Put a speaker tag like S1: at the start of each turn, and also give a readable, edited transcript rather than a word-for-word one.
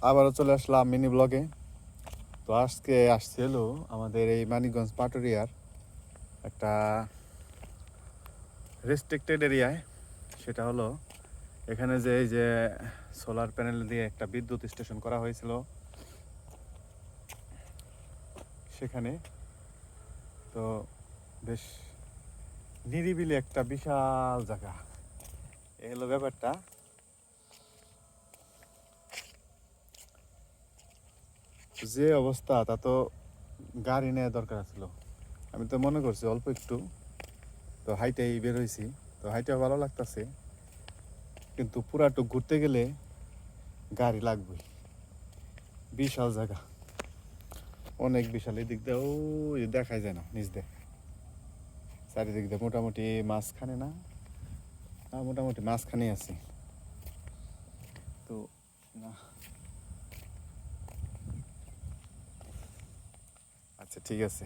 S1: আবারও চলে আসলাম মিনি ব্লগে। তো আজকে আসছে হলো আমাদের এই মানিকগঞ্জ পাটুরিয়ার একটা রেস্ট্রিক্টেড এরিয়ায়। সেটা হলো এখানে যে এই যে সোলার প্যানেল দিয়ে একটা বিদ্যুৎ স্টেশন করা হয়েছিল সেখানে। তো বেশ নিরিবিলি একটা বিশাল জায়গা, এই হলো ব্যাপারটা। যে অবস্থা তা তো গাড়ি নেওয়া দরকার ছিল। আমি তো মনে করছি অল্প একটু, তো হাইটেই বের হয়েছি। তো হাইটেও ভালো লাগতেছে, কিন্তু পুরাটুক ঘুরতে গেলে গাড়ি লাগবেই। বিশাল জায়গা, অনেক বিশাল। এই দিক দিয়ে ওই দেখাই যায় না, নিচ দিয়ে চারিদিক দিয়ে মোটামুটি মাঝখানে না, মোটামুটি মাঝখানে আছি তো। না, আচ্ছা ঠিক আছে।